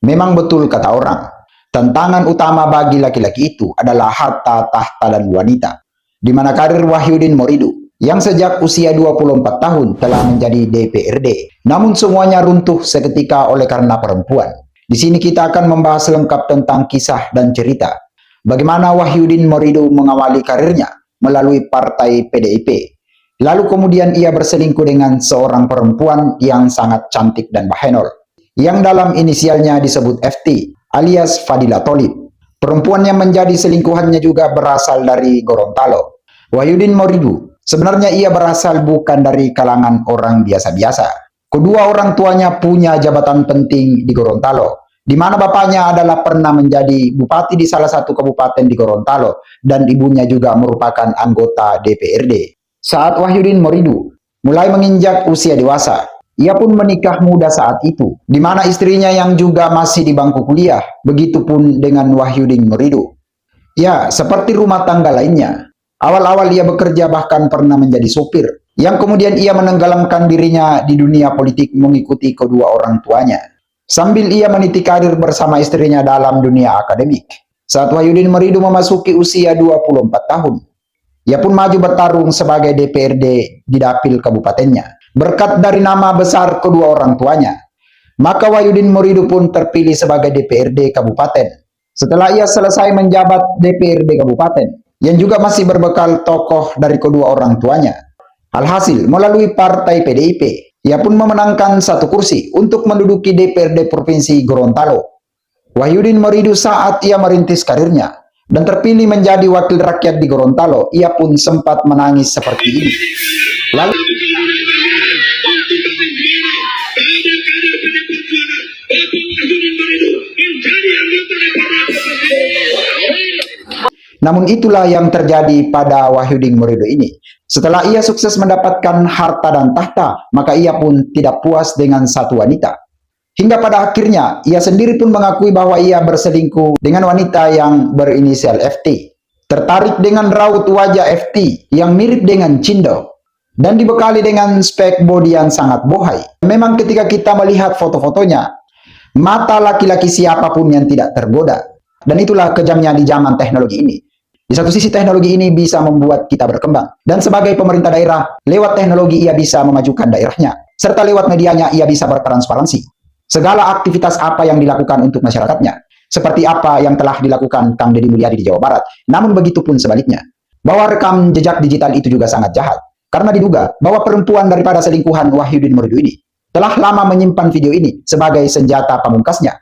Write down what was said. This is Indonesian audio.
Memang betul kata orang, tantangan utama bagi laki-laki itu adalah harta, tahta, dan wanita. Di mana karir Wahyudin Moridu yang sejak usia 24 tahun telah menjadi DPRD. Namun semuanya runtuh seketika oleh karena perempuan. Di sini kita akan membahas lengkap tentang kisah dan cerita bagaimana Wahyudin Moridu mengawali karirnya melalui partai PDIP. Lalu kemudian ia berselingkuh dengan seorang perempuan yang sangat cantik dan bahenol, yang dalam inisialnya disebut FT, alias Fadila Tholib. Perempuan yang menjadi selingkuhannya juga berasal dari Gorontalo. Wahyudin Moridu, sebenarnya ia berasal bukan dari kalangan orang biasa-biasa. Kedua orang tuanya punya jabatan penting di Gorontalo, di mana bapaknya adalah pernah menjadi bupati di salah satu kabupaten di Gorontalo, dan ibunya juga merupakan anggota DPRD. Saat Wahyudin Moridu mulai menginjak usia dewasa, ia pun menikah muda saat itu, di mana istrinya yang juga masih di bangku kuliah, begitupun dengan Wahyudin Moridu. Ya, seperti rumah tangga lainnya, awal-awal ia bekerja bahkan pernah menjadi sopir, yang kemudian ia menenggelamkan dirinya di dunia politik mengikuti kedua orang tuanya, sambil ia meniti karir bersama istrinya dalam dunia akademik. Saat Wahyudin Moridu memasuki usia 24 tahun, ia pun maju bertarung sebagai DPRD di dapil kabupatennya. Berkat dari nama besar kedua orang tuanya, maka Wahyudin Moridu pun terpilih sebagai DPRD kabupaten. Setelah ia selesai menjabat DPRD kabupaten, yang juga masih berbekal tokoh dari kedua orang tuanya. Alhasil, melalui partai PDIP, ia pun memenangkan satu kursi untuk menduduki DPRD Provinsi Gorontalo. Wahyudin Moridu saat ia merintis karirnya dan terpilih menjadi wakil rakyat di Gorontalo, ia pun sempat menangis seperti ini. Lalu, namun itulah yang terjadi pada Wahyudin Moridu ini. Setelah ia sukses mendapatkan harta dan tahta, maka ia pun tidak puas dengan satu wanita. Hingga pada akhirnya, ia sendiri pun mengakui bahwa ia berselingkuh dengan wanita yang berinisial FT. Tertarik dengan raut wajah FT yang mirip dengan Cindo, dan dibekali dengan spek bodi yang sangat bohai. Memang ketika kita melihat foto-fotonya, mata laki-laki siapapun yang tidak tergoda. Dan itulah kejamnya di zaman teknologi ini. Di satu sisi teknologi ini bisa membuat kita berkembang. Dan sebagai pemerintah daerah, lewat teknologi ia bisa memajukan daerahnya. Serta lewat medianya ia bisa bertransparansi segala aktivitas apa yang dilakukan untuk masyarakatnya, seperti apa yang telah dilakukan Kang Deddy Mulyadi di Jawa Barat. Namun begitu pun sebaliknya, bahwa rekam jejak digital itu juga sangat jahat, karena diduga bahwa perempuan daripada selingkuhan Wahyudin Moridu ini telah lama menyimpan video ini sebagai senjata pamungkasnya